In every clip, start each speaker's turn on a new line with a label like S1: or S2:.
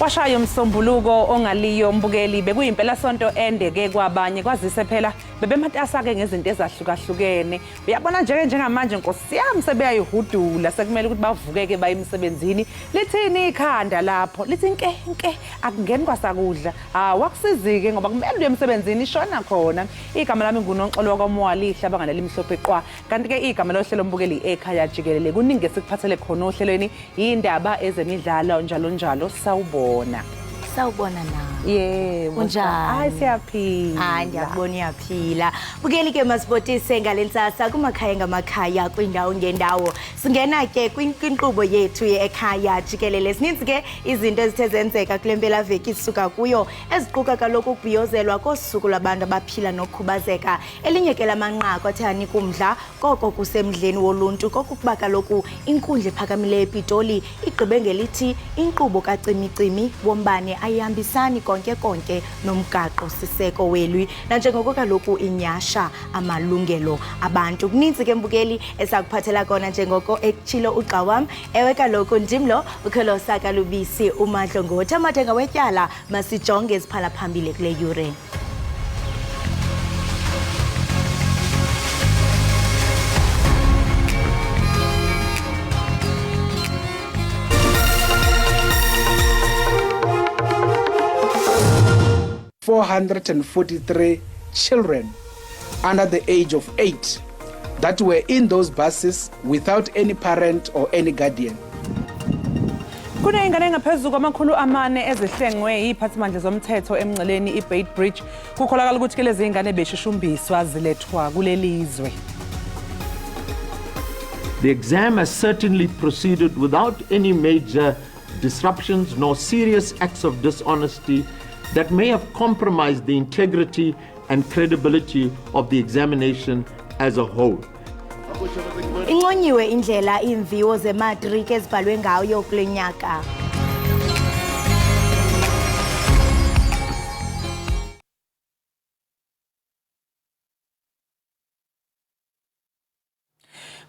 S1: Washaya umsombuluko ongaliyo mbukeli bekuyimpela sonto endeke kwabanye kwazise phela bebematasa ke ngezinto ezahlukahlukene. Uyabona njengamanje Nkosi yami sebeyayihudula sekumele ukuthi bavukeke baye emsebenzini. Lithini ikhanda lapho? Lithi nke akungeni kwasakudla. Wakusizike ngoba kumele uye emsebenzini ishona khona. Igama lami nguNonxolo kwaMwalihle abangane limhlophe qwa. Kanti ke igama lohlelo mbukeli Ekhaya Jikelele kuningi esikuphathele khona ohlelweni Iindaba ezemidlalo njalo sawubona.
S2: Sawubona na.
S1: Yebo.
S2: Unjani?
S1: Hayi siyaphila.
S2: Hayi ngiyabona uyaphila. Bukeli ke masibotise ngalensasa kumakhaya ngamakhaya kwindawo ngendawo. Singena ke kwinkqubo yethu yeEkhaya Jikelele. Sininzi ke izinto ezithe zenzeka kule mpela veki sisuka kuyo eziquka kaloku ukubhiyozelwa kosuku labantu abaphila nokukhubazeka. Elinye ke lamanqaku athani kumdla koko kusemdleni woluntu kokuba kaloku inkundla ephakamileyo ePitoli igqibe ngelithi inkqubo kacimicimi wombane ayihambisani konke nomgaqo siseko welwi nanjengoko kaloku inyasha amalungelo abantu. Kuninzi ke mbukeli esakuphathela kona njengoko ekutshilo ugxa wam. Ewe kaloku ndimlo ukhelosa kalubisi umadlongothi amathenga wetyala masijonge eziphala phambili kule yure.
S3: .443 children under the age of 8 that were in those buses without any parent or any guardian.
S1: Kuneyingane engaphezulu kwamakhulu amane ezihlengwe yiphathimandla zomthetho emngceleni iBait Bridge kukholakala ukuthi ke lezi ingane beshushumbiswa zilethwa kulelizwe.
S4: The exam has certainly proceeded without any major disruptions nor serious acts of dishonesty that may have compromised the integrity and credibility of the examination as a whole.
S2: Inqonyiwe indlela iimviwo zematriki ezibhalwe ngayo kule nyaka.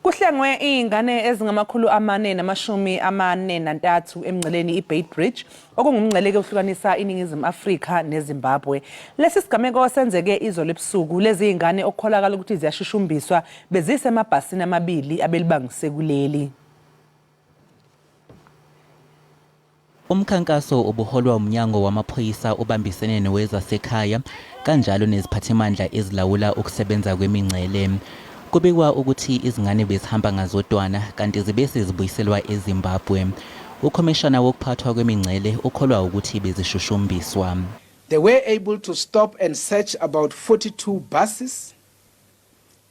S1: Kuhlengwe ingane ezingamakhulu amane namashumi amane nantathu emngceleni iBait Bridge okungumngceleke ohlukanisa iningizimu Afrika neZimbabwe. Lesi sigameko senzeke izolo ebusuku lezi ingane okukholakala ukuthi ziyashushumbiswa bezise emabhasini amabili abelibangise kuleli.
S5: Umkhankaso ubuholwa umnyango wamaphoyisa ubambisene nowezasekhaya kanjalo neziphathimandla ezilawula ukusebenza kwemingcele. Kubikwa ukuthi izingane bezihamba ngazodwana kanti zibe sezibuyiselwa eZimbabwe. Ukhomishana wokuphathwa kwemingcele ukholwa ukuthi bezishushumbiswa.
S3: They were able to stop and search about 42 buses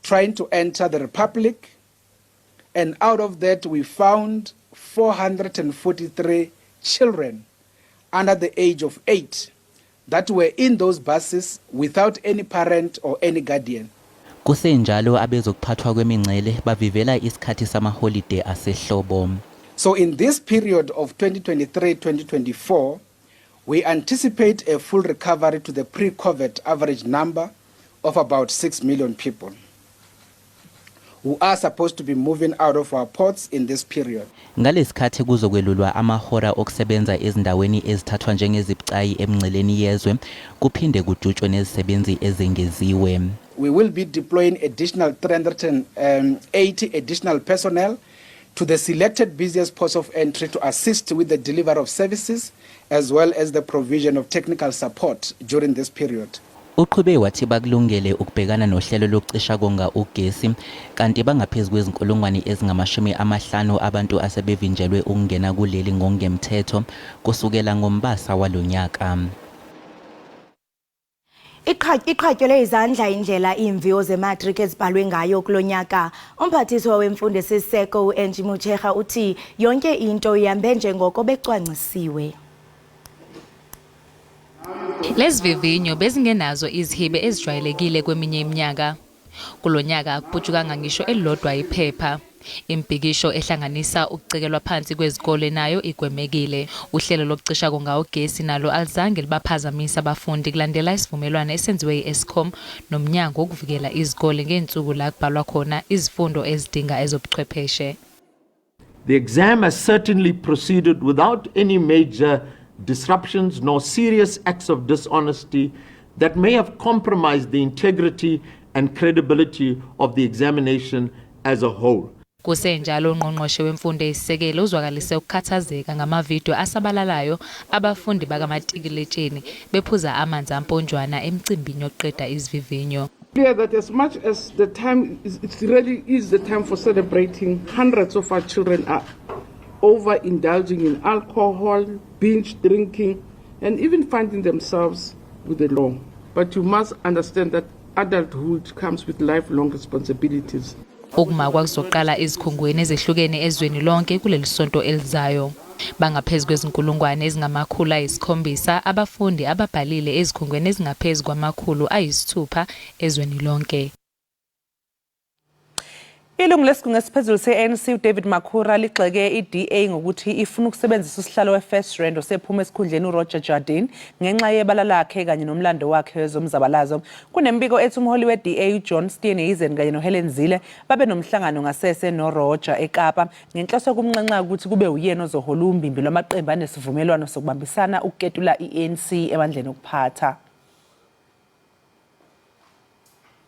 S3: trying to enter the Republic, and out of that we found 443 children under the age of 8 that were in those buses without any parent or any guardian.
S5: Kusenjalo abezokuphathwa kwemingcele bavivela isikhathi samaholiday asehlobo.
S3: So in this period of 2023-2024, we anticipate a full recovery to the pre-COVID average number of about 6 million people who are supposed to be moving out of our ports in this period.
S5: Ngalesikhathi kuzokwelulwa amahora okusebenza ezindaweni ezithathwa njengezibucayi emingceleni yezwe kuphinde kujutshwe nezisebenzi ezengeziwe.
S3: We will be deploying additional 380 additional personnel to the selected busiest ports of entry to assist with the delivery of services as well as the provision of technical support during this period.
S5: Uqhube wathi bakulungele ukubhekana nohlelo lokucisha konga ugesi kanti bangaphezulu kwezinkulungwane ezingama-50 abantu asebevinjelwe ukungena kuleli ngokungemthetho kusukela ngoMbasa walonyaka.
S2: Iqhatyelwe izandla indlela iimviwo zematriki ezibhalwe ngayo kulonyaka. Umphathiswa wemfundo esiseko uNG Mutshekga uthi yonke into ihambe njengoko becwangcisiwe.
S6: Lezi vivinyo bezingenazo izihibe ezijwayelekile kweminye iminyaka. Kulonyaka akuputshukanga ngisho elilodwa iphepha. Impikisho ehlanganisa ukucekelwa phansi kwezikole nayo igwemekile. Uhlelo lokucisha konga ugesi nalo alizange libaphazamisa abafundi kulandela isivumelwano esenziwe yiEskom nomnyango wokuvikela izikole ngensuku la kubhalwa khona izifundo ezidinga ezobuchwepheshe.
S4: The exam has certainly proceeded without any major disruptions nor serious acts of dishonesty that may have compromised the integrity and credibility of the examination as a whole.
S6: Kusenjalo ungqongqoshe wemfundo eyisisekelo uzwakalise ukukhathazeka ngamavidiyo asabalalayo abafundi bakamatikiletsheni bephuza amanzi amponjwana emcimbini yokuqeda izivivinyo.
S7: Clear that as much as the time it really is the time for celebrating, hundreds of our children are overindulging in alcohol, binge drinking, and even finding themselves with the law. But you must understand that adulthood comes with lifelong responsibilities.
S6: Ukuma kwakuzoqala izikhungweni ezehlukene ezweni lonke kuleli sonto elizayo. Bangaphezulu kwezinkulungwane ezingamakhulu ayisi-7 abafundi ababhalile ezikhungweni ezingaphezulu kwamakhulu ayisi-6 ezweni lonke.
S1: Ilungu lesigungu esiphezulu se-ANC uDavid Makhura ligxeke i-DA ngokuthi ifuna ukusebenzisa usihlalo we-First Rand osephuma esikhundleni uRoger Jardine ngenxa yebala lakhe kanye nomlando wakhe wezomzabalazo. Kunembiko ethi umholi we-DA uJohn Steenhuisen kanye noHelen Zille babe nomhlangano ngasese noRoger eKapa ngenhloso yokumnxenxa ukuthi kube uyena ozohola umbimbi lwamaqembu anesivumelwano sokubambisana ukuketula i-ANC emandleni okuphatha.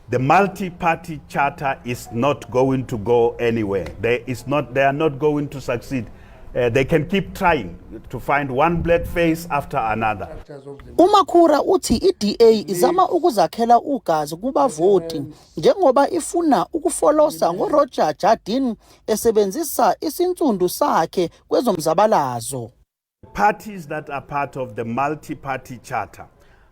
S8: The multi-party charter is not going to go anywhere. They are not going to succeed. They can keep trying to find one black face after another.
S9: uMakhura uthi i-DA izama ukuzakhela ugazi kubavoti njengoba ifuna ukufolosa ngoRoger Jardine esebenzisa isinsundu sakhe kwezomzabalazo.
S8: Parties that are part of the multi-party charter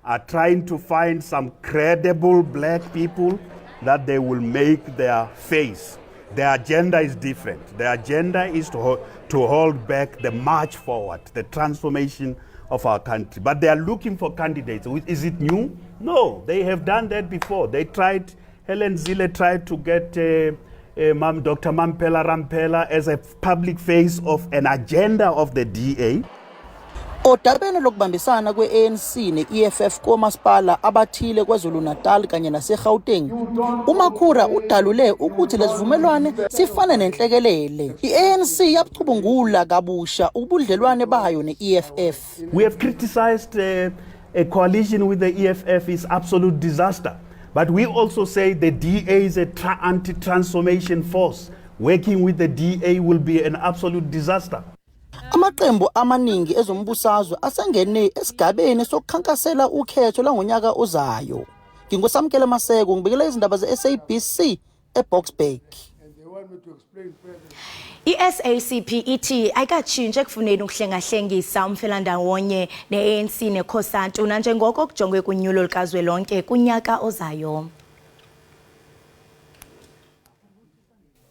S8: are trying to find some credible black people that they will make their face. Their agenda is different. Their agenda is to hold back the march forward, the transformation of our country. But they are looking for candidates. Is it new? No, they have done that before. They tried, Helen Zille tried to get Dr. Mampela Rampela as a public face of an agenda of the DA.
S9: Odabeni lokubambisana kwe-ANC ne-EFF komasipala abathile KwaZulu-Natal kanye nase-Gauteng, uMakhura udalule ukuthi lesivumelwane sifana nenhlekelele. I-ANC yabucubungula kabusha ubudlelwane bayo ne-EFF.
S8: We have criticized a coalition with the EFF is absolute disaster. But we also say the DA is an anti-transformation force. Working with the DA will be an absolute disaster.
S9: Amaqembu amaningi ezombusazwe asengene esigabeni sokukhankasela ukhetho langonyaka ozayo. Ngingosamkela Maseko ngibikela izindaba ze-SABC eBoksburg.
S2: I-SACP ithi ayikatshintshe ekufuneni ukuhlengahlengisa umfelandawonye ne-ANC neCOSATU nanjengoko kujongwe kunyulo lukazwelonke kunyaka ozayo.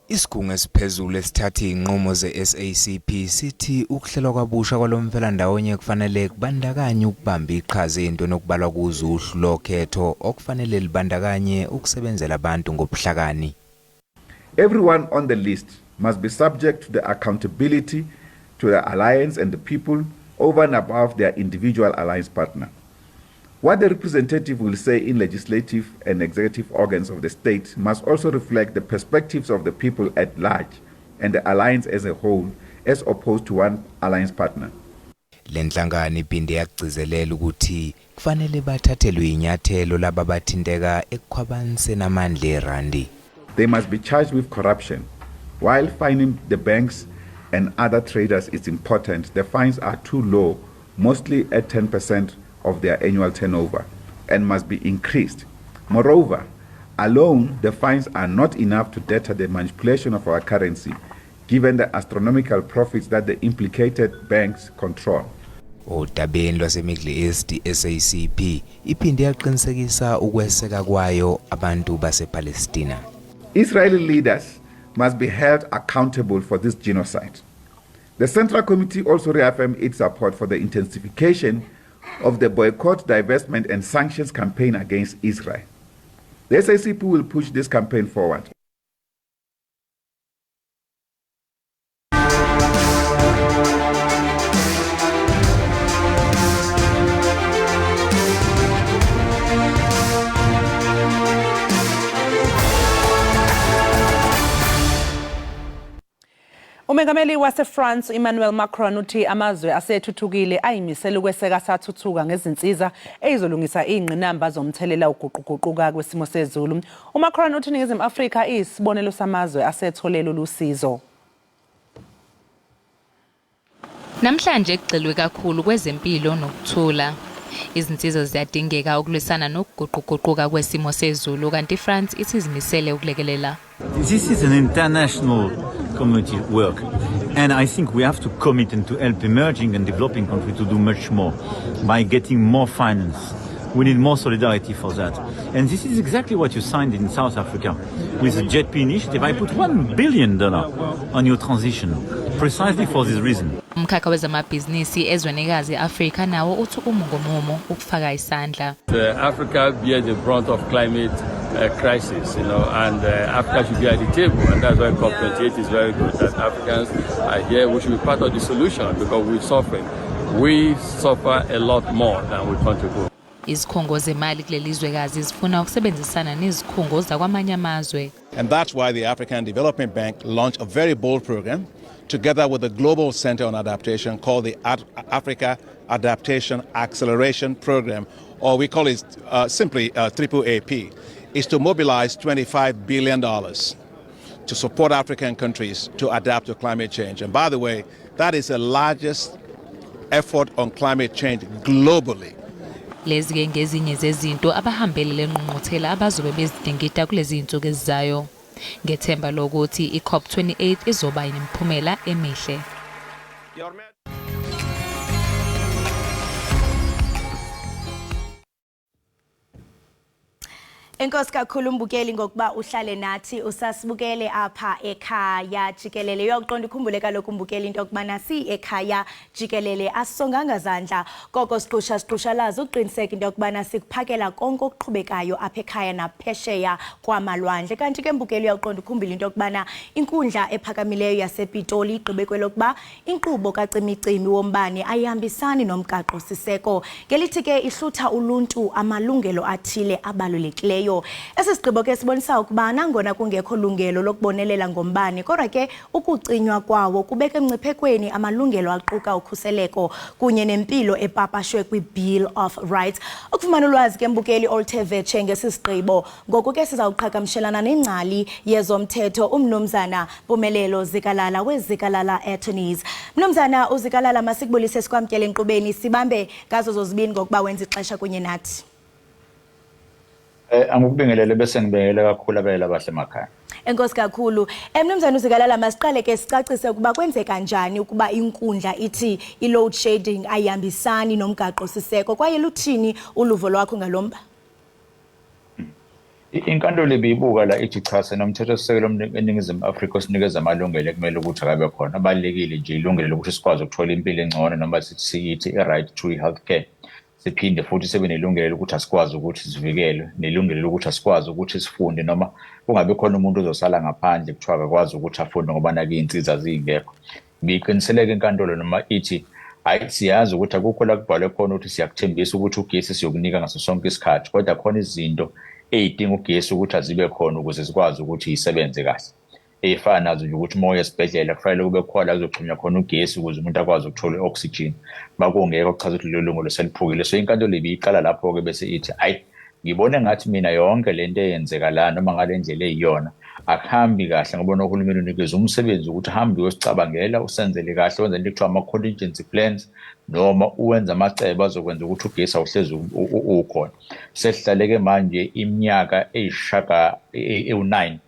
S10: Isigungu esiphezulu esithatha inqumo ze-SACP sithi ukuhlelwa kwabusha kwalomfelandawonye kufanele kubandakanye ukubamba iqhaza into nokubalwa kuzo uhlu lokhetho okufanele libandakanye ukusebenzela abantu ngobuhlakani.
S11: Everyone on the list must be subject to the accountability to the alliance and the people over and above their individual alliance partner. What the representative will say in legislative and executive organs of the state must also reflect the perspectives of the people at large and the alliance as a whole, as opposed to one alliance partner.
S10: Lenhlangano iphinde yagcizelela ukuthi kufanele bathathelwe inyathelo laba bathinteka ekukhwabaniseni amandla erandi.
S11: They must be charged with corruption. While fining the banks and other traders is important, the fines are too low, mostly at 10% of their annual turnover, and must be increased. Moreover, alone the fines are not enough to deter the manipulation of our currency, given the astronomical profits that the implicated banks control.
S10: Odabeni lwaseMiddle East SACP iphinde yaqinisekisa ukweseka kwayo abantu basePalestina.
S11: Israeli leaders must be held accountable for this genocide. The Central Committee also reaffirmed its support for the intensification of the boycott, divestment and sanctions campaign against Israel. The SACP will push this campaign forward.
S1: Umengameli waseFrance Emmanuel Macron uthi amazwe asethuthukile ayimisela ukweseka asathuthuka ngezinsiza ezolungisa ingqinamba zomthelela uguquguquka kwesimo sezulu. uMacron uthi iNingizimu Afrika iyisibonelo samazwe asetholela ulusizo.
S6: Namhlanje kugxilwe kakhulu kwezempilo nokuthula. Izinsiza ziyadingeka ukulwisana nokuguquguquka kwesimo sezulu kanti France isizimisele ukulekelela.
S12: This is an international community work, and I think we have to commit and to help emerging and developing countries to do much more by getting more finance. We need more solidarity for that. And this is exactly what you signed in South Africa with the JETP initiative. I put $1 billion on your transition precisely for this reason.
S6: Umkhakha wezamabhizinisi ezwenikazi Afrika nawo uthi umungomumo ukufaka isandla.
S13: Africa bears the brunt of climate crisis, and Africa should be at the table, and that's why COP28 is very good. That Africans are here. We should be part of the solution because we're suffering. We suffer a lot more than we contribute.
S6: Izikhungo zemali kuleli zwekazi zifuna ukusebenzisana nezikhungo zakwamanye amazwe.
S14: And that's why the African Development Bank launched a very bold program together with the Global Center on Adaptation called the Africa Adaptation Acceleration Program, or we call it simply AAAP, is to mobilize $25 billion to support African countries to adapt to climate change. And by the way, that is the largest effort on climate change globally.
S6: Lezi ke ngezinye zezinto abahambele lenqungquthela abazobe bezidingida kulezi insuku ezizayo. Ngethemba lokuthi iCOP28 izoba yimiphumela emihle.
S2: Enkosi kakhulu mbukeli ngokuba uhlale nathi usasibukele apha ekhaya Jikelele. Uyakuqonda ukhumbule kaloku mbukeli into yokubana si ekhaya Jikelele asonganga zandla koko siqushalaza uqiniseka into yokubana sikuphakela konke okuqhubekayo apha ekhaya naphesheya kwamalwandle. Kanti ke mbukeli uyakuqonda ukhumbule into yokubana inkundla ephakamileyo yasePitoli igqibe kwelokuba inkqubo kacimicimi wombane ayihambisani nomgaqo siseko ngelithi ke ihlutha uluntu amalungelo athile abalulekileyo. Esisigqibo ke sibonisa ukuba nangona kungekho lungelo lokubonelela ngombane kodwa ke ukucinywa kwawo kubeka emngciphekweni amalungelo aquka ukhuseleko kunye nempilo epapashwe kwi-Bill of Rights. Ukufumana ulwazi ke mbukeli olthevetshe ngesisigqibo ngoku ke sizawuqhagamshelana nengcali yezomthetho umnumzana Mpumelelo Zikalala weZikalala Attorneys. Mnumzana uZikalala masikubulise sikwamkele enkqubeni sibambe ngazo zozibini ngokuba wenza ixesha kunye nathi.
S15: Angikubingelele bese ngibingelele kakhulu abela bahle emakhaya.
S2: Enkosi kakhulu. Mnumzana uZikalala masiqale ke sicacise ukuba kwenzeka kanjani ukuba inkundla ithi i-load shedding ayihambisani nomgaqo siseko kwaye luthini uluvo lwakho ngalomba?
S15: Inkantolo ibibuka la ithi cha senomthetho sisekelo eNingizimu Afrika osinikeza amalungelo ekumele ukuthi akabe khona abalekile nje ilungelo lokuthi sikwazi ukuthola impilo engcono noma sithi i-right to healthcare. Siphinde futhi sebe nelungelo ukuthi asikwazi ukuthi sivikelwe nelungelo lokuthi asikwazi ukuthi sifunde noma kungabe khona umuntu ozosala ngaphandle kuthiwa akakwazi ukuthi afunde ngoba nake izinsiza zingekho. Ngiqiniseleke inkantolo noma ithi siyazi ukuthi akukho la kubhalwe khona ukuthi siyakuthembisa ukuthi ugesi siyokunika ngaso sonke isikhathi kodwa khona izinto eyidinga ugesi ukuthi azibe khona ukuze sikwazi ukuthi isebenze kahle. Efana nazo nje ukuthi moya esibhedlela kufanele kube khona kuzoxhunywa khona ugesi ukuze umuntu akwazi ukuthola i-oxygen. Bakungeke kuchaza ukuthi lelo lungu leseliphukile. So inkantolo ibiyiqala lapho ke bese ithi ngibone ngathi mina yonke lento eyenzeka la noma ngale ndlela eyiyona akuhambi kahle ngoba uhulumeni unikeza umsebenzi ukuthi hambe uyosicabangela usenzele kahle wenze into ekuthiwa ama-contingency plans noma uwenza amacebo azokwenza ukuthi ugesi awuhlezi ukhona. Sesihlaleke manje iminyaka ewu9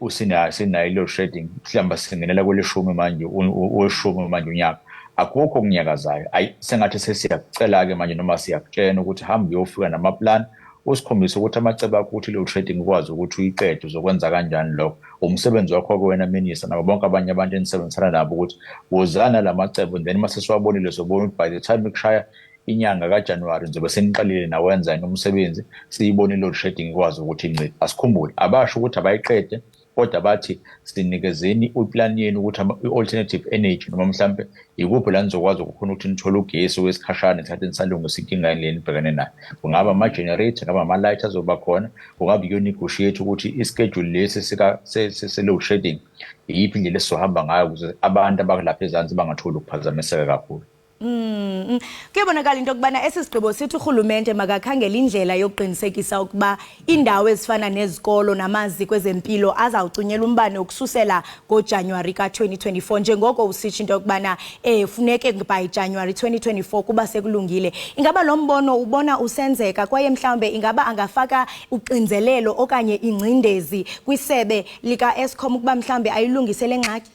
S15: usinayo load shedding mhlawumbe singenela kweleshumi manje weshumi manje unyaka akukho okunyakazayo. Sengathi sesiyakucela ke manje noma siyakutshena ukuthi hambe uyofika namaplan usikhombise ukuthi amacebo akho ukuthi load shedding ukwazi ukuthi uyiqede uzokwenza kanjani lokho. Umsebenzi wakho kwena minister nabo bonke abanye abantu enisebenzisana nabo ukuthi wozana lamacebo then mase siwabonile sobona ukuthi by the time kushaya inyanga kaJanuwari nzobe seniqalile nawenza umsebenzi siyibone load shedding ikwazi ukuthi incede. Asikhumbule abasho ukuthi abayiqede kodwa bathi sinikezeni uplan yenu ukuthi i-alternative energy noma mhlambe ikuphi la nizokwazi ukukhona ukuthi nithole ugesi wesikhashana esikhathini salungisa inkinga le nibhekene nayo. Kungaba ama-generator, kungaba ama-light azoba khona, kungaba iyo-negotiate ukuthi ischedule lesi se-load shedding iyiphi indlela esizohamba ngayo ukuze abantu abakulapha ezansi bangatholi ukuphazamiseka kakhulu.
S2: Kuyabonakala into yokubana esi sigqibo sithi urhulumente makakhangela indlela yokuqinisekisa ukuba indawo ezifana nezikolo namaziko ezempilo azawucunyelwa umbane ukususela ngoJanuwari ka-2024 njengoko usitsho into yokubana funeke by January 2024 kuba sekulungile. Ingaba lo mbono ubona usenzeka kwaye mhlawumbe ingaba angafaka uxinzelelo okanye ingcindezi kwisebe lika-Eskom ukuba mhlawumbe ayilungise le ngxaki?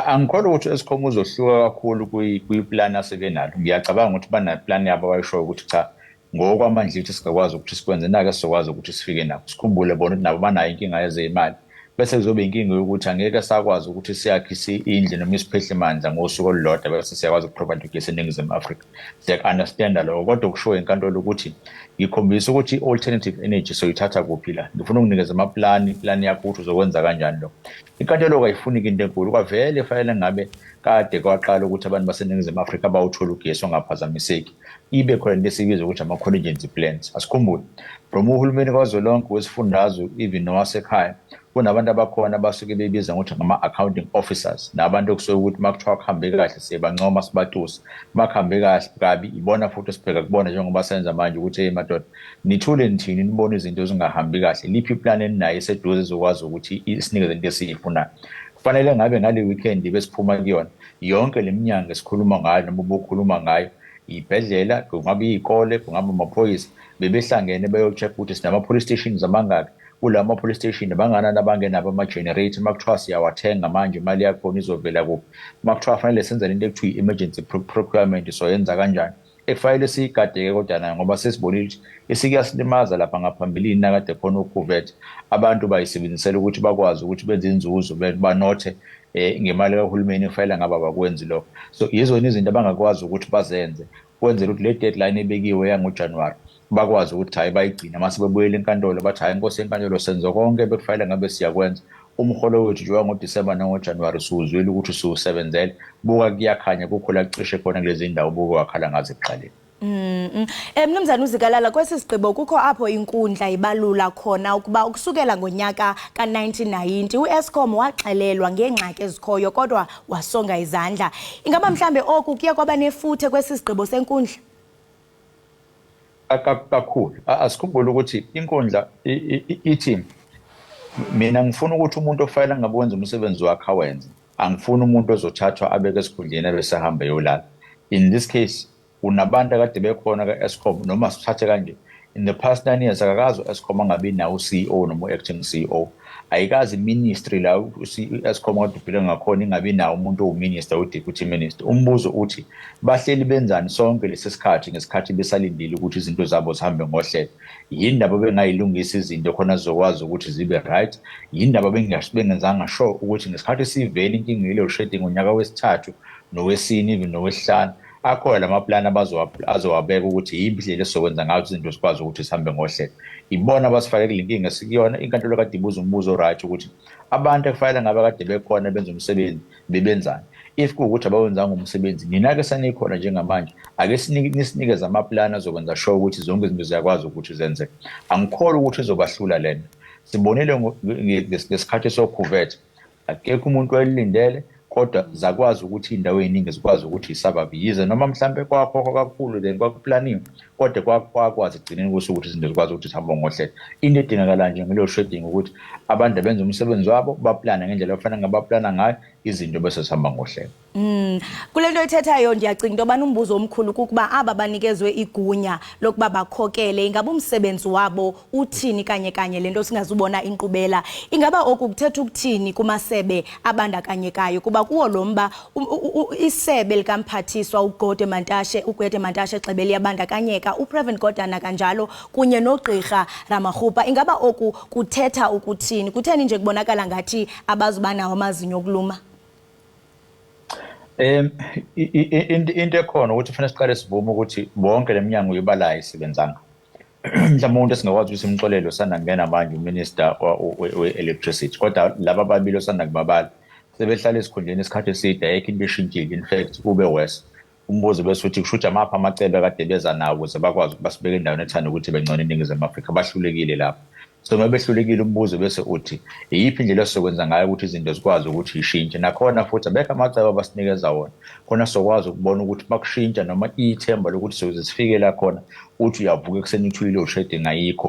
S15: Angikholwa ukuthi Eskom uzohluka kakhulu kuyiplan aseke nalo. Ngiyacabanga ukuthi baneplan yabo abayishoyo ukuthi cha ngokwamandla ethu singakwazi ukuthi sikwenze nake sizokwazi ukuthi sifike nabo. Sikhumbule bona ukuthi nabo banayo inkinga yezemali. Bese kuzobe inkinga yokuthi angeke sakwazi ukuthi siyakhe indle noma isiphehle mandla ngosuku olulodwa bese siyakwazi ukuprovide ugesi eNingizimu Afrika. Siya-understanda lokho kodwa kushoyo inkantolo ukuthi ngikhombisa ukuthi i-alternative energy soyithatha kuphi la. Ngifuna ukunikeza plan yakho ukuthi uzokwenza kanjani lokho. Inkantolo ayifuni into enkulu kwavele fanele ngabe kade kwaqala ukuthi abantu baseNingizimu Afrika bawuthola ugesi ongaphazamiseki. Ibe khona into esibiza ukuthi ama-contingency plans. Asikhumbule from uhulumeni kazwelonke wesifundazwe even nowasekhaya kunabantu abakhona basuke bebiza ngokuthi ngama-accounting officers nabantu okusuke ukuthi makuthiwa kuhambe kahle siyebancoma sibatuse makuhambe kahle kabi ibona futhi sibheka kubona njengoba senza manje ukuthi madoda nithule nithini nibone izinto ezingahambi kahle liphi iplan eninayo eseduze ezokwazi ukuthi isinikeze into esiyifunayo. Kufanele ngabe ngale weekend besiphuma kuyona yonke leminyango esikhuluma ngayo noma ubukhuluma ngayo ibhedlela kungaba iy'kole kungaba amaphoyisa bebehlangene beyo-check ukuthi sinama-police stations amangaki kulama police station banganani abangenabo ama-generator makuthiwa siyawathenga manje imali yakhona izovela kuphi makuthiwa fanele senze into ekuthiwa i-emergency procurement soyenza kanjani ekufanele siyigadeke kodwa nayo ngoba sesibonile ukuthi isikuyasilimaza lapha ngaphambilini nakade khona ukhuvethe abantu bayisebenzisela ukuthi bakwazi ukuthi benze inzuzo banothe ngemali kahulumeni kufanele ngaba bakwenzi lokho. So yizona izinto abangakwazi ukuthi bazenze kwenzela ukuthi le deadline ebekiwe yangoJanuwari bakwazi ukuthi hayi bayigcina mase bebuyela enkantolo bathi hayi inkosi enkantolo senze konke bekufanele ngabe siyakwenza umholo wethu nje wangoDisemba nangoJanuwari siwuzwile ukuthi siwusebenzele buka kuyakhanya kukhula cishe khona kulezi ndawo buka wakhala ngaze ekuqaleni.
S2: Mnumzane uZikelele kwesi sigqibo kukho apho inkundla ibalula khona ukuba ukusukela ngonyaka ka-1990 uEskom waxelelwa ngengxaki ezikhoyo kodwa wasonga izandla. Ingaba mhlambe oku kuye kwaba nefuthe kwesi sigqibo senkundla?
S15: Kakhulu asikhumbule ukuthi inkundla ithi mina ngifuna ukuthi umuntu ofanele ngabe wenza umsebenzi wakhe awenze. Angifuni umuntu ozothathwa abeke esikhundleni abesehamba yolala. In this case unabantu akade bekhona ka-Eskom noma sithathe kanje in the past 9 years akakazi u-Eskom angabi nawo CEO noma acting CEO. Ayikazi ministry la u-Eskom kade uphile ngakhona ingabi nawo umuntu owuminister u-deputy minister. Umbuzo uthi bahleli benzani sonke lesi sikhathi ngesikhathi besalindile ukuthi izinto zabo zihambe ngohlelo. Yindaba bengayilungisa izinto khona zizokwazi ukuthi zibe right. Yindaba bengenzanga sure ukuthi ngesikhathi sivele inkinga ile shedding ngonyaka wesithathu nowesine even nowesihlanu akhona lamaplan azowabeka ukuthi yimbi indlela esizokwenza ngayo izinto zikwazi ukuthi sihambe ngohlelo. Ibona basifake kule nkinga sikuyona inkantolo kade ibuza umbuzo right ukuthi abantu ekufanele ngabe kade bekhona benza umsebenzi bebenzani. If kuwukuthi abawenzanga umsebenzi nina-ke senikhona njengamanje ake nisinike amaplan azokwenza sure ukuthi zonke izinto ziyakwazi ukuthi zenzeke. Angikholwa ukuthi izobahlula lena. Sibonile ngesikhathi sokhuvethe akekho umuntu wayelindele kodwa zakwazi ukuthi indawo eziningi zikwazi ukuthi isababi yize noma mhlambe kwakho kakhulu then kwakuplaniwe kodwa kwakwazi egcineni ukuthi izinto zikwazi ukuthi zihambe ngohlelo. Into edingakala nje ngelo shedding ukuthi abantu benza umsebenzi wabo baplana ngendlela efanele ngabaplana ngayo izinto bese zihamba ngohlelo.
S2: Kule nto ethethayo ndiyacinga into yobana umbuzo omkhulu kukuba aba banikezwe igunya lokuba bakhokele ingaba umsebenzi wabo uthini kanye lento singazubona inkqubela. Ingaba oku kuthetha ukuthini kumasebe abandakanyekayo kuba kuwo lo mba isebe likamphathiswa uGode Mantashe Xebeli yabandakanyeka uPrevin Godana kanjalo kunye nogqirha Ramaghupa. Ingaba oku kuthetha ukuthini? Kutheni nje kubonakala ngathi abazubanawo amazinyo okuluma?
S15: Into ekhona ukuthi fanele siqale sivume ukuthi bonke leminyango yobalayo isebenzanga. mhlawumbe umuntu esingakwazi ukuthi simxolele osanda kungena manje uminister we-electricity kodwa laba ababili osanda kubabala sebehlala esikhundleni isikhathi eside ayikho into eshintshile. In fact kube worse. Umbuzo bese uthi kushuthi amapha amacebo akade beza nawo ukuze bakwazi ukuthi basibeke endaweni ethanda ukuthi bengcono iningizimu Afrika bahlulekile lapho. So uma behlulekile umbuzo bese uthi iyiphi indlela esizokwenza ngayo ukuthi izinto zikwazi ukuthi ishintshe. Nakhona futhi abekho amacebo abasinikeza wona khona sokwazi ukubona ukuthi bakushintsha noma ithemba lokuthi sifike la khona uthi uyavuka ekuseni uthi load shedding ayikho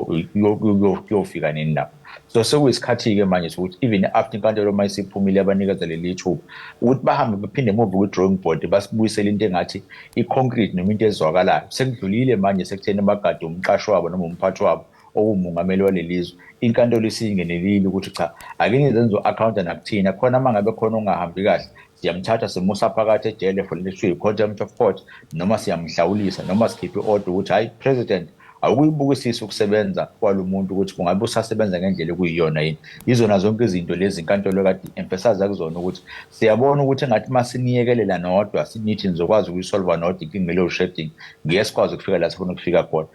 S15: uyofika nini lapho. So sekuyisikhathi-ke manje sokuthi even after inkantolo uma isiphumile abanikeza leli thuba ukuthi bahambe baphinde emuva kwi-drawing board basibuyisele into engathi i-concrete noma into ezwakalayo. Sekudlulile manje sekutheni bagade umqashi wabo noma umphathi wabo okuwumongameli walelizwe. Inkantolo isiyingenelile ukuthi cha ake nizenze u-account nakuthina khona uma ngabe khona ungahambi kahle siyamthatha simusa phakathi ejele for lethu i-contempt of court noma siyamhlawulisa noma sikhiphe i-order ukuthi hayi president awukuyibukisisa ukusebenza kwalo muntu ukuthi kungabe usasebenza ngendlela ekuyiyona yini. Izona zonke izinto lezi inkantolo kade emphasize kuzona ukuthi siyabona ukuthi engathi masiniyekelela nodwa sinithi nizokwazi ukuyisolva nodwa inkinga le-load shedding ngeke sikwazi ukufika la sifuna ukufika khona.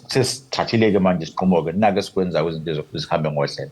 S15: Sesithathile-ke manje siqomo-ke nake sikwenzayo izinto zihambe ngohlelo.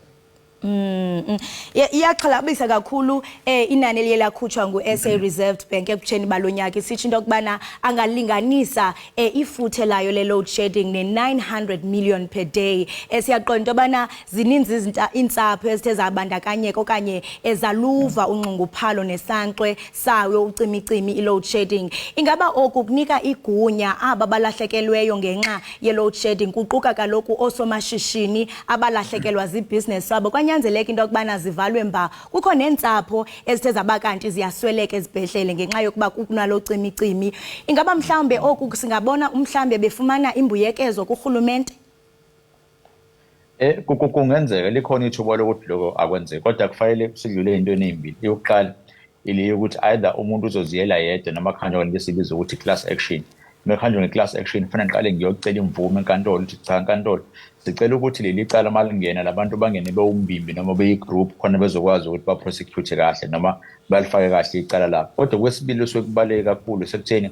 S2: Iyaxhalabisa kakhulu inani elilakhutshwa ngu-SA Reserved Bank ekutsheni balonyaka isitsho into yokubana angalinganisa ifuthe layo le-load shedding ne-900 million per day. Siyaqonda into yobana zininzi iintsapho ezithe zabandakanyeka okanye ezaluva unxunguphalo nesankxwe sayo ucimicimi i-load shedding. Ingaba oku kunika igunya aba balahlekelweyo ngenxa ye-load shedding kuquka kaloku oosomashishini abalahlekelwa zibhizinesi zabo kwanyanzeleka into yokubana zivalwe mba. Kukho neentsapho ezithe zabakanti ziyasweleka ezibhedlele ngenxa yokuba kunalo cimicimi. Ingaba mhlawumbe oku singabona mhlawumbe befumana imbuyekezo kurhulumente?
S15: Kungenzeka likhona ithuba lokuthi lokho akwenzeke kodwa kufanele sidlule ey'ntweni ey'mbili. Eyokuqala ile yokuthi either umuntu uzoziyela yedwa noma kuhanjwa ngesibizo ukuthi class action. Mekhanjwa nge-class action kufanele ngiqale ngiyocela imvume enkantolo ukuthi cha nkantolo sicela ukuthi leli cala malingena labantu bangene bewumbimbi noma beyi-group khona bezokwazi ukuthi ba-prosecute kahle noma balifake kahle icala lapho. Kodwa kwesibili sokubaluleke kakhulu sekutheni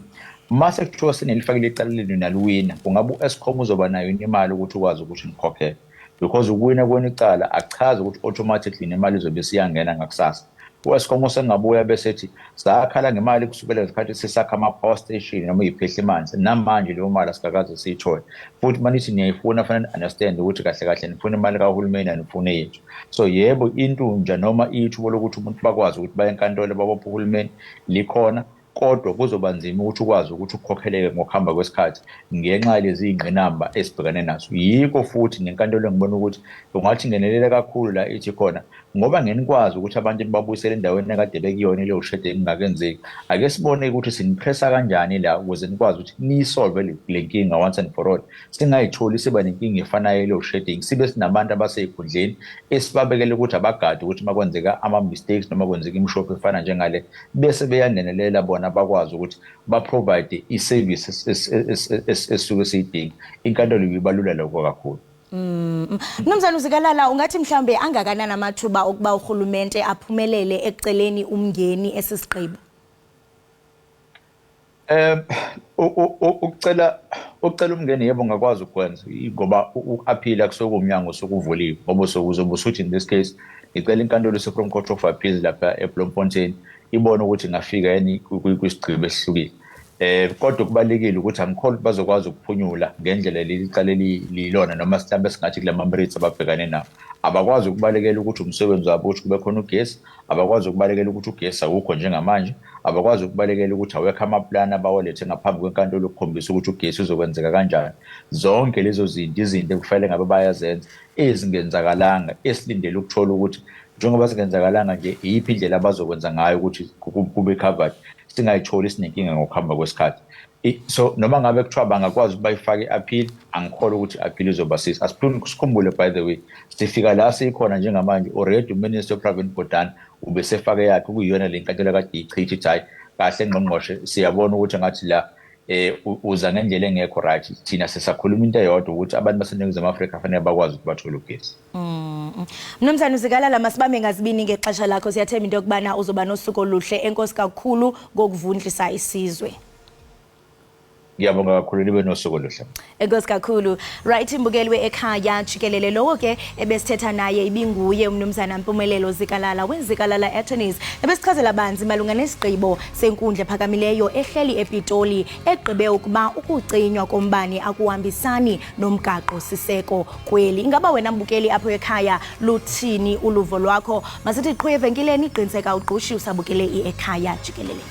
S15: mase kuthiwa senelifakile icala lenu naluwina kungabe u-Eskom uzoba nayo imali ukuthi ukwazi ukuthi nikhokhele because ukuwina kwenu icala akuchazi ukuthi automatically nemali izobe siyangena ngakusasa. U-Eskom sengabuya besethi sakhala ngemali kusukela ngesikhathi sisakha ama-power station noma iy'phehla emanzi namanje leyo mali asikakaze siyithole futhi manithi niyayifuna fanele understand ukuthi kahle kahle nifuna imali kahulumeni anifune yethu. So yebo intunja noma ithubo lokuthi umuntu bakwazi ukuthi baye enkantolo babophe uhulumeni likhona kodwa kuzoba nzima ukuthi ukwazi ukuthi ukhokheleke ngokuhamba kwesikhathi ngenxa yalezi iy'ngqinamba esibhekane nazo. Yikho futhi nenkantolo ngibona ukuthi ungathi ngenelela kakhulu la ithi khona ngoba ngenikwazi ukuthi abantu babuyisele endaweni ekade bekuyona ile ushede engakenzeki. Ake sibone ukuthi sinipressa kanjani la ukuze nikwazi ukuthi niyisolve le nkinga once and for all. Singayitholi siba nenkinga efanayo ile usheding sibe sinabantu abasey'khundleni esibabekele ukuthi abagade ukuthi makwenzeka ama-mistakes noma kwenzeka imishopho efana njengale bese beyangenelela bona bakwazi ukuthi ba-provide i-service esisuke siyidinga. Inkantolo ibibalula lokho kakhulu.
S2: Mnumzane uZikelele ungathi mhlambe angakanani amathuba okuba urhulumente aphumelele ekuceleni umngeni esisigqibo? Ukucela umngeni yebo ngakwazi ukwenza ngoba uku-aphila kusuke umnyango sokuvuliwe ngoba sokuzobe usuthi in this case ngicela inkantolo Supreme Court of Appeals lapha eBloemfontein ibone ukuthi ngafika yini kwisigqibo esihlukile. Kodwa kubalekile ukuthi angikholwa bazokwazi ukuphunyula ngendlela leli cala lilona noma sitambe singathi kula ma-merits ababhekane nabo. Abakwazi ukubalekela ukuthi umsebenzi wabo ukuthi kube khona ugesi, abakwazi ukubalekela ukuthi ugesi awukho njengamanje, abakwazi ukubalekela ukuthi awekho amaplani abawalethe ngaphambi kwenkantolo ukukhombisa ukuthi ugesi uzokwenzeka kanjani. Zonke lezo izinto ekufanele ngabe bayazenza ezingenzakalanga esilindele ukuthola ukuthi njengoba zingenzakalanga nje iyiphi indlela abazokwenza ngayo ukuthi kube covered singayitholi sinenkinga ngokuhamba kwesikhathi. So noma ngabe kuthiwa bangakwazi ukuthi bayifake i-appeal angikholwa ukuthi i-appeal izobasiza. Sikhumbule by the way sifika la sikhona njengamanje already uMinister Pravin Gordhan ubesefake yakhe kuyiyona le nkantolo kade ichithi ithi hayi kahle ngqongqoshe siyabona ukuthi ngathi la uza ngendlela engekho right thina sisakhuluma into eyodwa ukuthi abantu baseNingizimu Afrika fanele bakwazi ukuthi bathole ugesi. Mnumzane uZikelele masibambe ngazibini ngexesha lakho siyathemba into yokubana uzoba nosuku oluhle. Enkosi kakhulu ngokuvundlisa isizwe.
S15: Ngiyabonga kakhulu libe nosuku oluhle.
S2: Enkosi kakhulu. Right, imbukeli we-Ekhaya Jikelele lowo ke ebesithetha naye ibinguye umnumzana Mpumelelo Zikalala weZikalala Attorneys ebesichazela banzi malunga nesigqibo senkundla ephakamileyo ehleli ePitoli egqibe ukuba ukucinywa kombane akuhambisani nomgaqo siseko kweli. Ingaba wena mbukeli apho ekhaya luthini uluvo lwakho? Masithi qhwe evenkileni qiniseka uqhushi usabukele iEkhaya Jikelele.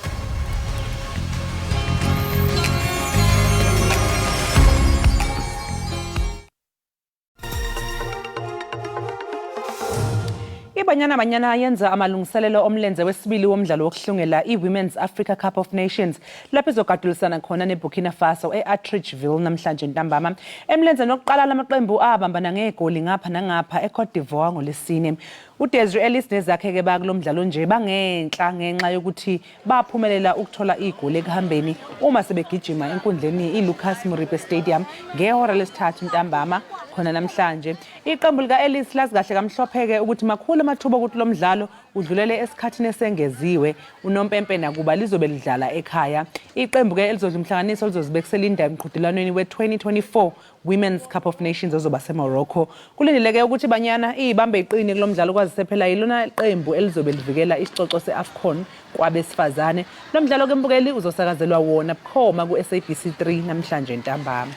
S1: Banyana yenza amalungiselelo omlenze wesibili womdlalo wokuhlungela iWomen's Africa Cup of Nations lapho izogadulisana khona neBurkina Faso eAtteridgeville namhlanje ntambama. Emlenze nokuqala lamaqembu abambana ngegoli ngapha nangapha eCote d'Ivoire ngolesine. uDesiree Ellis nezakhe ke bakulomdlalo nje bangenhla ngenxa yokuthi baphumelela ukuthola igoli ekuhambeni uma sebegijima enkundleni iLucas Moripe Stadium ngehora lesithathu ntambama khona namhlanje. Iqembu lika Ellis lazi kahle kamhlopheke ukuthi makhulu amathuba ukuthi lo mdlalo udlulele esikhathini esengeziwe unompempe nakuba lizobe lidlala ekhaya. Iqembu ke elizodlumhlanganiso lizozibekisela indawo emqhudelanweni we-2024 Women's Cup of Nations ozoba seMorocco. Kulindeleke ukuthi banyana ibambe iqini kulomdlalo kwazise phela yilona iqembu elizobe livikela isicoco seAfcon kwabesifazane. Lo mdlalo ke mbukeli uzosakazelwa wona bukhoma ku-SABC 3 namhlanje ntambama.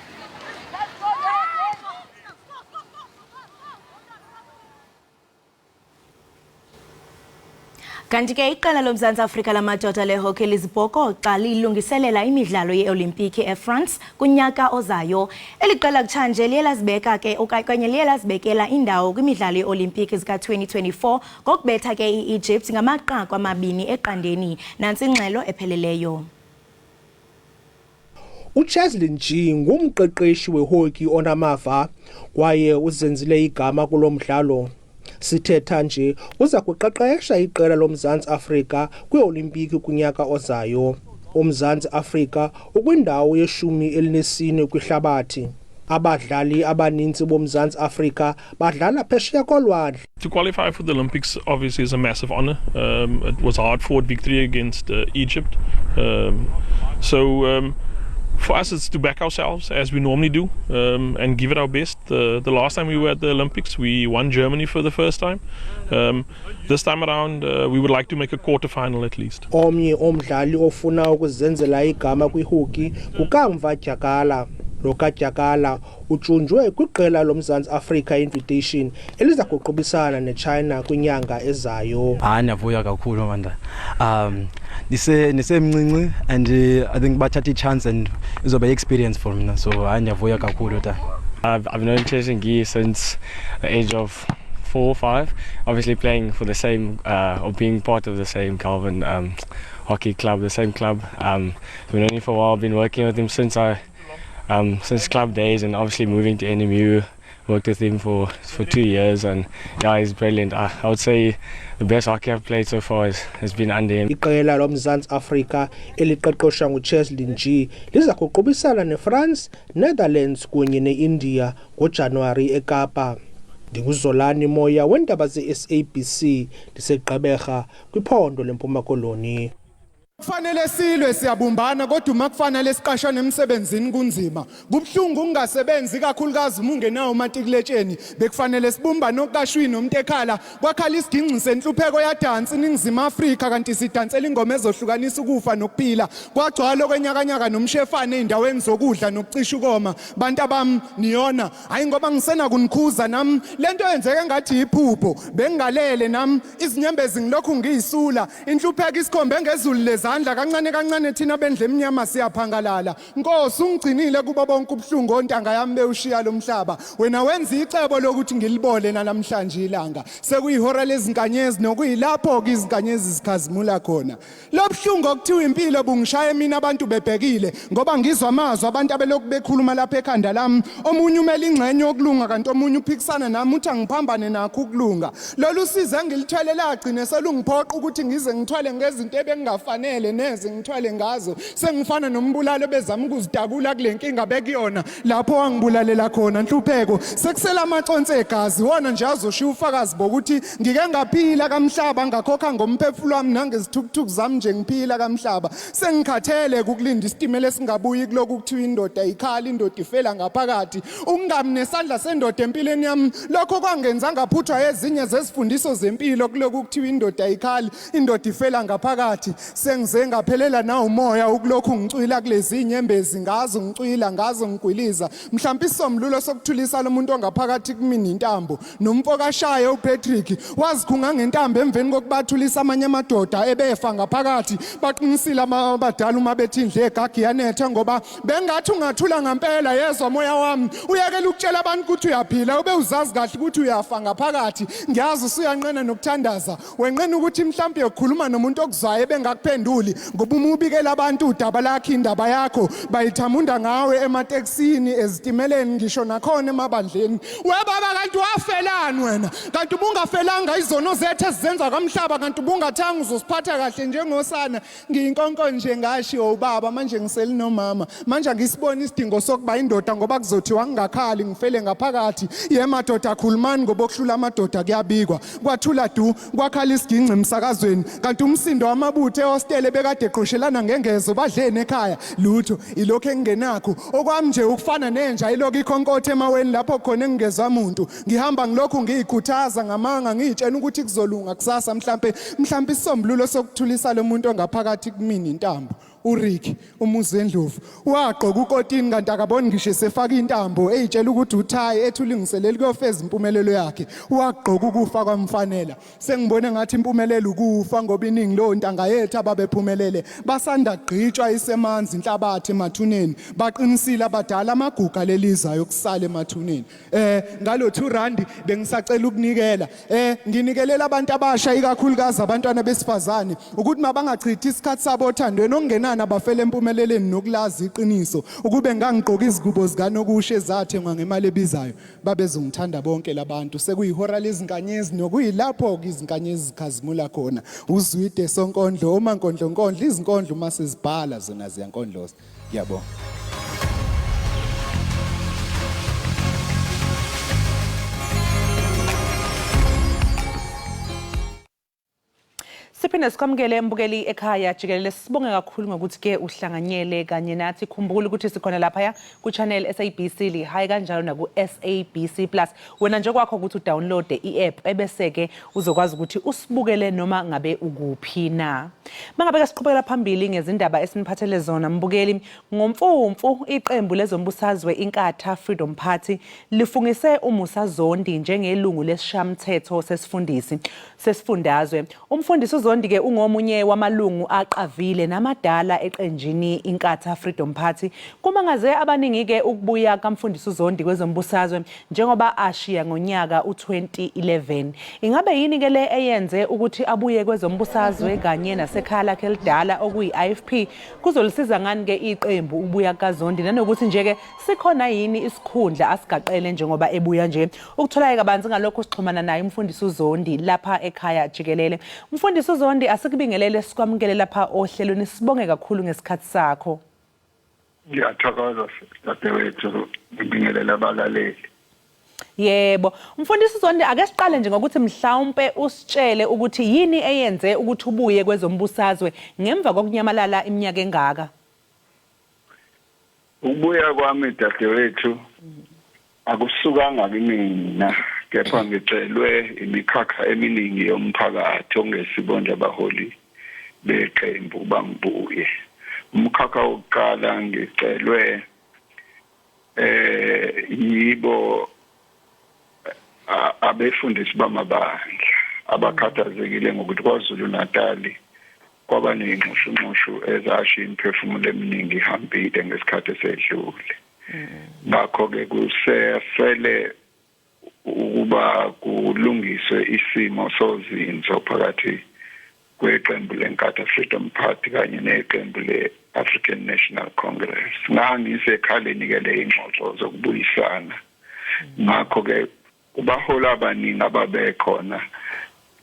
S2: Kanti ke iqela loMzantsi Afrika lamadoda lehockey lizibhokoxa lilungiselela imidlalo yeOlimpiki eFrance kunyaka ozayo. Eliqela kutshanje liye lazibeka ke okanye liye lazibekela indawo kwimidlalo yeOlimpiki zika-2024 ngokubetha ke iEgypt ngamaqaku 2 eqandeni. Nantsi ingxelo epheleleyo.
S16: uCheslin G ngumqeqeshi wehockey onamava kwaye uzenzile igama kulomdlalo. Sithetha nje uza kuqeqesha iqela loMzantsi Afrika kwiOlimpiki kunyaka ozayo. uMzantsi Afrika ukwindawo ye-14 kwihlabathi. Abadlali abaninzi boMzantsi Afrika badlala phesheya kolwandle.
S17: To qualify for the Olympics obviously is a massive honor. It was a hard-fought victory against Egypt. For us, it's to back ourselves as we normally do and give it our best. The last time we were at the Olympics, we won Germany for the first time. This time around, we would like to make a quarter-final at least.
S16: Omnye omdlali ofuna ukuzenzela igama kwihockey kukamva Jikelele. Lo kaJikelele utshunjwe kwiqela loMzantsi Afrika invitation eliza kuqhubisana neChina kwinyanga ezayo.
S18: Ndiyavuya kakhulu manda. Nisemncinci and I think bathatha ichance and izobe experience for mina, so ndiyavuya kakhulu ta.
S19: I've known Cheslin G since the age of 4 or 5, obviously playing for the same or being part of the same Calvin hockey club, the same club. We've known him for a while, been working with him since club days, and obviously moving to NMU, worked with him for 2 years, and yeah, he's brilliant. I would say the best hockey I've played so far has been under him.
S16: Iqela loMzantsi Afrika eliqeqeshwa nguCheslin G liza kuqhubisana neFrance, Netherlands kunye neIndia ngoJanuwari eKapa. Ndinguzolani Moya weendaba ze-SABC ndiseGqeberha kwiphondo leMpuma Koloni.
S20: Kufanele silwe siyabumbana kodwa uma kufanele siqashane emsebenzini kunzima. Kubhlungu ungasebenzi kakhulukazi uma ungenawo umatikuletsheni. Bekufanele sibumbane okukashwini nomtekhala kwakhala isiginci senhlupheko yadansi iNingizimu Afrika kanti sidansela ingoma ezohlukanisa ukufa nokuphila. Kwagcwala kwenyakanyaka nomshefane eindaweni zokudla nokucisha ukoma. Bantu abami niyona hayi ngoba ngisena kunikhuza nami lento yenzeke ngathi iphupho. Bengalele nami izinyembezi ngilokhu ngiyisula. Inhlupheko isikhombe ngezulu zandla kancane kancane thina bendle emnyama siyaphangalala. Nkosi ungcinile kuba bonke ubhlungu ontanga yami bewushiya lo mhlaba. Wena wenza icebo lokuthi ngilibole namhlanje ilanga. Sekuyihora lezinkanyezi nokuyilapho ke izinkanyezi zikhazimula khona. Lo bhlungu okuthiwa impilo bungishaya mina abantu bebhekile ngoba ngizwa amazwi abantu abelokhu bekhuluma lapha ekhanda lami. Omunye umele ingxenye yokulunga kanti omunye uphikisana nami uthi angiphambane nakho ukulunga. Lolu size ngilithwele lagcine selungiphoqa ukuthi ngize ngithwale ngezinto ebengingafanele ngifanele neze ngithwale ngazo sengifana nombulalo bezama ukuzidabula kule nkinga bekuyona lapho wangibulalela khona nhlupheko sekusela amaconse egazi wona nje azoshiya ufakazi bokuthi ngike ngaphila kamhlaba ngakhokha ngomphefumulo wami nangezithukuthuku zami nje ngiphila kamhlaba sengikhathele ukulinda isitimela esingabuyi kuloku kuthiwa indoda ikhala indoda ifela ngaphakathi ungami nesandla sendoda empilweni yami lokho kwangenza ngaphuthwa ezinye zezifundiso zempilo kuloku kuthiwa indoda ikhali indoda ifela ngaphakathi sengize ngaphelela na umoya ukulokhu ngicwila kulezi inyembezi ngazo ngicwila ngazo ngigwiliza mhlawumbe isomlulo sokuthulisa lo muntu ongaphakathi kumini intambo nomfokashaye uPatrick wazikhunga ngentambo emveni kokubathulisa amanye amadoda ebefa ngaphakathi baqinisile abadala uma bethi indle egagi yanetha ngoba bengathi ungathula ngempela yezwa moya wami uyekela ukutshela abantu ukuthi uyaphila ube uzazi kahle ukuthi uyafa ngaphakathi ngiyazi usuyanqena nokuthandaza wenqena ukuthi mhlawumbe uyokhuluma nomuntu okuzwayo ebengakuphenduli ngoba uma ubikela abantu udaba lakho indaba yakho bayithamunda ngawe emateksini ezitimeleni ngisho nakhona emabandleni webaba kanti wafelani wena kanti ubungafelanga izono zethu ezizenza kamhlaba kanti ubungathanga uzosiphatha kahle njengosana ngiyinkonko nje ngashiyo ubaba manje ngiseli nomama manje ngisibona isidingo sokuba indoda ngoba kuzothiwa ngingakhali ngifele ngaphakathi yemadoda akhulumani ngoba okuhlula amadoda kuyabikwa kwathula du kwakhala isiginci emsakazweni kanti umsindo wamabuthe ehostele bekade eqoshelana ngengezo badlene ekhaya lutho ilokho engingenakho okwami nje ukufana nenja ilokho ikhonkothe emaweni lapho khona engingezwa umuntu ngihamba ngilokhu ngiyikhuthaza ngamanga ngiyitshela ukuthi kuzolunga kusasa mhlambe isombululo sokuthulisa lo muntu ongaphakathi kumini intambo uRick umuzi endlovu waqoqa ukotini kanti akaboni ngisho sefaka intambo eyitshela ukuthi uthayi ethulingiseleli kuyofeza impumelelo yakhe waqoqa ukufa kwamfanela sengibone ngathi impumelelo ukufa ngoba iningi lo ntanga yethu ababephumelele basanda gqitshwa isemanzi inhlabathi emathuneni baqinisile abadala amaguga lelizayo kusala emathuneni ngalo 2 rand bengisacela ukunikela nginikelela abantu abasha ikakhulukazi abantwana besifazane ukuthi mabangachithi isikhathi sabo othandweni okungena abafela empumeleleni nokulazi iqiniso ukube ngangigqoka izigubo zikanokushe zathengwa ngemali ebizayo babezongithanda bonke labantu sekuyihora lezinkanyezi nokuyilapho izinkanyezi zikhazimula khona uzwide sonkondlo uma nkondlo izinkondlo uma sezibhala zona ziyankondloza ngiyabonga
S1: Siphinde sikwamukele embukeli ekhaya Jikelele sibonge kakhulu ngokuthi ke uhlanganyele kanye nathi khumbula ukuthi sikhona lapha ku channel SABC lihayi kanjalo na ku SABC Plus wena nje kwakho ukuthi udownload i-app ebese ke uzokwazi ukuthi usibukele noma ngabe ukuphi na mangabe ke siqhubekela phambili ngezindaba esiniphathele zona mbukeli ngomfumfu iqembu lezombusazwe inkatha Freedom Party lifungise uMusa Zondi njengelungu lesishamthetho sesifundazwe umfundisi Zondi ke ungomunye wamalungu aqavile namadala eqenjini inkatha Freedom Party kumangaze abaningi ke ukubuya kaMfundisi Zondi kwezombusazwe njengoba ashiya ngonyaka u2011 ingabe yini ke le eyenze ukuthi abuye kwezombusazwe kanye nasekhala lakhe lidala okuyi-IFP kuzolisiza ngani ke iqembu ubuya kaZondi nanokuthi nje ke sikhona yini isikhundla asigaqele njengoba ebuya nje ukutholaka kabanzi ngalokho sixhumana naye umfundisi Zondi lapha ekhaya Jikelele umfundisi Zondi asikubingelele sikwamukele lapha ohlelweni sibonge kakhulu ngesikhathi sakho
S21: ngiyathokoza dadewethu ngibingelela abalaleli
S1: yebo umfundisi Zondi ake siqale nje ngokuthi mhlawumbe usitshele ukuthi yini eyenze ukuthi ubuye kwezombusazwe ngemva kokunyamalala iminyaka engaka
S21: ubuya kwami dadewethu akusukanga kimina kepha ngicelwe imikhakha eminingi yomphakathi ongesibonje abaholi beqembu bangibuye umkhakha wokuqala ngicelwe yibo abefundisi bamabandla abakhathazekile ngokuthi kwaZulu Natali kwaba nengxushunxushu ezashiya imiphefumulo eminingi ihambile ngesikhathi esedlule ngakho ke kusefele ukuba kulungiswe isimo sozinzo phakathi kweqembu lenkatha Freedom Party kanye neqembu le-African National Congress ngangisekhaleni ke le ingxoxo zokubuyisana ngakho ke kubaholi abaningi ababekhona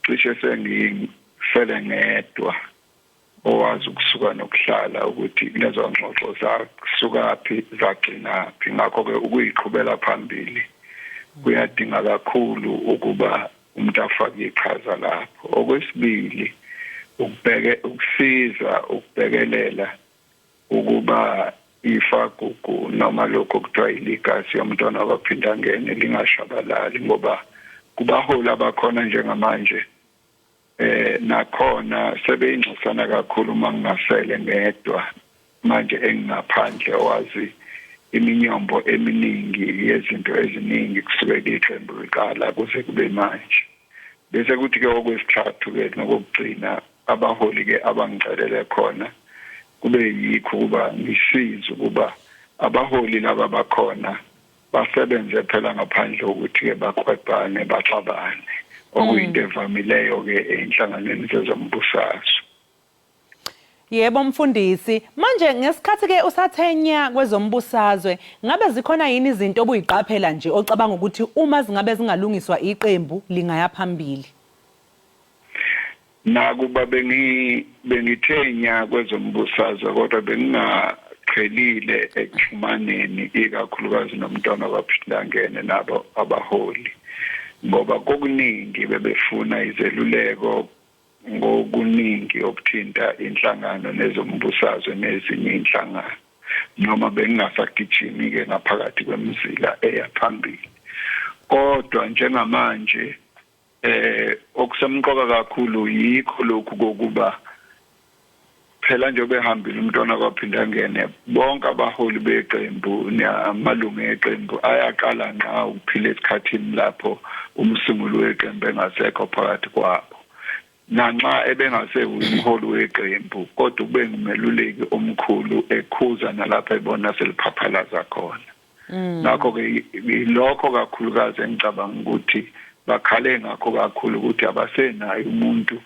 S21: cishe sengifele ngedwa owazi ukusuka nokuhlala ukuthi lezo ngxoxo zasukaphi zagcinaphi. Ngakho-ke ukuyiqhubela phambili kuyadinga kakhulu ukuba umuntu afake iqhaza lapho. Okwesibili, ukusiza ukubhekelela ukuba ifagugu noma lokho kuthiwa iligasi yomntwana waphinda ngene lingashabalali, ngoba kubaholi abakhona njengamanje nakhona sebeyingxisana kakhulu uma ngingasele ngedwa manje engingaphandle owazi iminyombo eminingi yezinto eziningi kusukela iqembu liqala kuze kube manje. Bese kuthi-ke okwesithathu-ke nokugcina abaholi-ke abangicelele khona kube yikho ukuba ngisize ukuba abaholi laba bakhona basebenze phela ngaphandle ukuthi-ke bakwebhane baxabane, okuyinto evamileyo-ke ey'nhlanganweni zezombusazwe.
S1: Yebo mfundisi, manje ngesikhathi-ke usathenya kwezombusazwe, ngabe zikhona yini izinto obuyiqaphela nje ocabanga ukuthi uma zingabe zingalungiswa iqembu lingaya phambili?
S21: Nakuba bengithenya kwezombusazwe kodwa bengingaqhelile ekuxhumaneni ikakhulukazi nomntwana waphindangene nabo abaholi, ngoba kokuningi bebefuna izeluleko ngokuningi okuthinta inhlangano nezombusazwe nezinye inhlangano, noma bengingasagijimi-ke ngaphakathi kwemizila eyaphambili. Kodwa njengamanje okusemqoka kakhulu yikho lokhu kokuba phela nje behambile umntwana kwaphinda ngene, bonke abaholi beqembu namalungu eqembu ayaqala nqa ukuphila esikhathini lapho umsunguli weqembu engasekho phakathi kwabo. Nanxa ebengasewumholi weqembu kodwa ube ngumeluleki omkhulu ekhuza nalapha ebona seliphaphalaza khona. Ngakho-ke lokho kakhulukazi engicabanga ukuthi bakhale ngakho kakhulu ukuthi abasenayo umuntu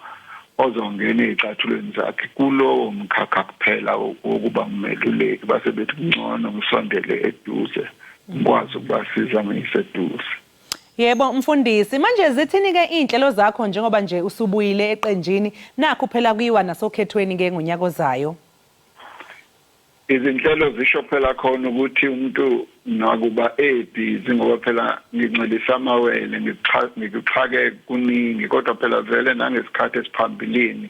S21: ozongena ey'cathulweni zakhe kulowo mkhakha kuphela wokuba ngumeluleki, base bethi kungcono ngisondele eduze ngikwazi ukubasiza ngiseduze.
S1: Yebo mfundisi, manje zithini-ke iy'nhlelo zakho njengoba nje usubuyile eqenjini nakho phela kuyiwa nasokhethweni-ke ngonyaka ozayo?
S21: Izinhlelo zisho phela khona ukuthi umuntu nakuba ebhizi ngoba phela ngincelisa amawele ngikuxhake kuningi, kodwa phela vele nangesikhathi esiphambilini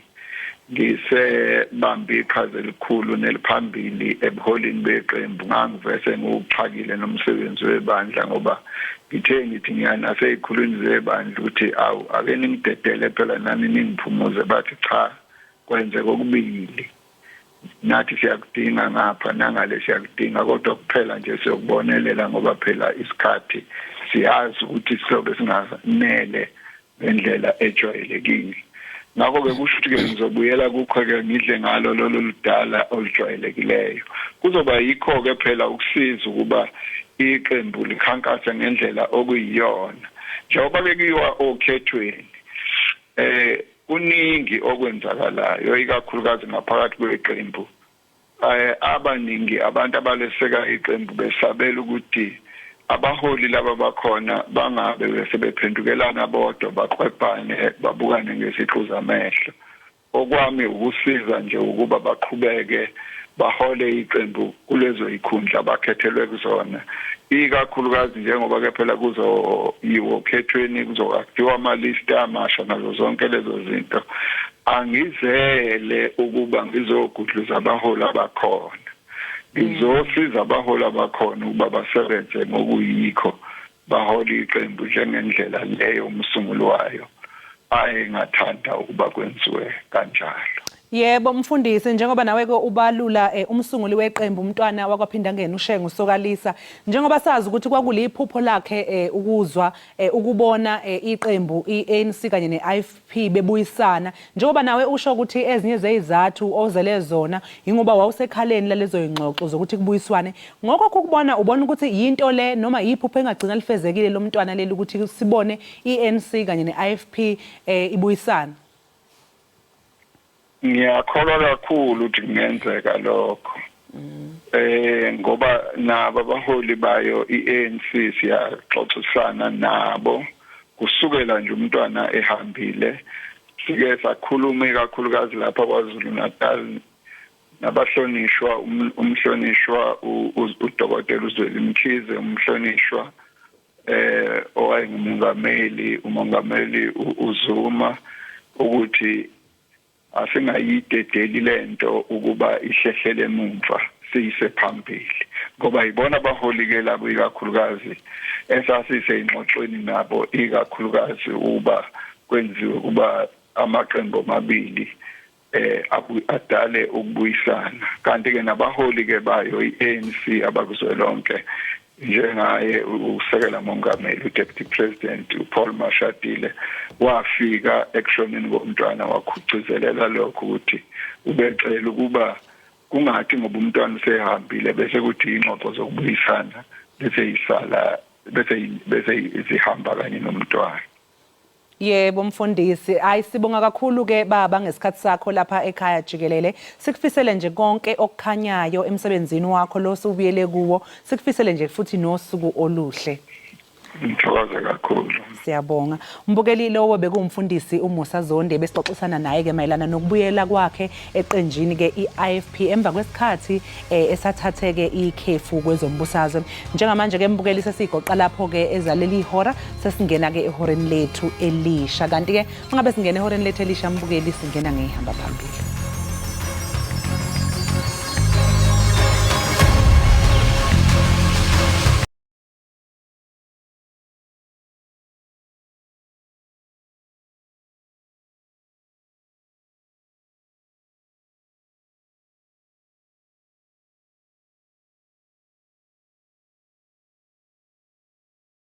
S21: ngisebambe iqhaza elikhulu neliphambili ebuholini beqembu. Ngangivese ngiwuxhakile nomsebenzi webandla ngoba ngithe ngithi ngiyanasey'khulwini zebandla ukuthi awu ake ningidedele phela nani ningiphumuze, bathi cha kwenzeka okubili. Nathi siyakudinga ngapha nangale siyakudinga, kodwa kuphela nje siyokubonelela ngoba phela isikhathi siyazi ukuthi sizobe singanele ngendlela ejwayelekile. Ngakho-ke kusho ukuthi-ke ngizobuyela kukho-ke ngidle ngalo lolo ludala olujwayelekileyo. Kuzoba yikho-ke phela ukusiza ukuba iqembu likhankase ngendlela okuyiyona. Njengoba-ke kuyiwa okhethweni, kuningi okwenzakalayo ikakhulukazi ngaphakathi kweqembu. Abaningi abantu abaleseka iqembu besabela ukuthi abaholi laba bakhona bangabe bese bephendukelana bodwa baqwebhane babukane ngesiqu zamehlo. Okwami ukusiza nje ukuba baqhubeke bahole iqembu kulezo ikhundla bakhethelwe kuzona, ikakhulukazi njengoba-ke phela kuzoyiwa okhethweni kuzoakhiwa amalist amasha nazo zonke lezo zinto. Angizele ukuba ngizogudluza abaholi abakhona, ngizosiza abaholi abakhona ukuba basebenze ngokuyikho bahole iqembu njengendlela leyo umsunguli wayo ayengathanda ukuba kwenziwe kanjalo.
S1: Yebo mfundisi, njengoba nawe-ke ubalula umsunguli weqembu umntwana wakwaphinda ngene uShengu Sokalisa, njengoba sazi ukuthi kwakuliphupho lakhe ukuzwa ukubona iqembu iANC kanye neIFP bebuyisana, njengoba nawe usho ukuthi ezinye zezizathu ozele zona ingoba wawusekhaleni lalezo ingxoxo zokuthi kubuyiswane. Ngokho ukubona ubona ukuthi yinto le noma yiphupho engagcina lifezekile lo mntwana leli ukuthi sibone iANC kanye neIFP ibuyisana?
S21: Ngiyakholwa kakhulu ukuthi kungenzeka lokho. Ngoba nabo abaholi bayo iANC siyaxoxisana nabo kusukela nje umntwana ehambile sike sakhuluma kakhulukazi lapha kwaZulu Natal nabahlonishwa umhlonishwa uDokotela uZweli Mkhize, umhlonishwa umongameli uZuma, ukuthi asingayidedeli lento ukuba ihlehlele emuva siyise phambili, ngoba ibona abaholike labo ikakhulukazi esasise ingxoxweni nabo ikakhulukazi uba kwenziwe kuba amaqembu amabili adale ukubuyisana. Kanti ke nabaholi ke bayo iANC abakuzwelonke njengaye usekela mongameli uDeputy President uPaul Mashatile wafika ekushoneni komntwana wakhucizelela lokho ukuthi ubecela ukuba kungathi ngoba umntwana usehambile bese kuthi ingxoxo zokubuyisana bese izihamba kanye nomntwana.
S1: Yebo mfundisi, sibonga kakhulu ke baba ngesikhathi sakho lapha ekhaya Jikelele. Sikufisele nje konke okukhanyayo emsebenzini wakho lo subuyele kuwo. Sikufisele nje futhi nosuku oluhle.
S21: Ngithokoza kakhulu.
S1: Siyabonga. Mbukeli lowo bekumfundisi uMusa Zonde besixoxisana naye ke mayelana nokubuyela kwakhe eqenjini ke iIFP emva kwesikhathi esathatheke ikhefu kwezombusazwe. Njengamanje ke mbukeli sesigoqa lapho ke ezaleli ihora sesingena ke ehoreni lethu elisha. Kanti ke mangabe singena ehoreni lethu elisha mbukeli singena ngehamba phambili.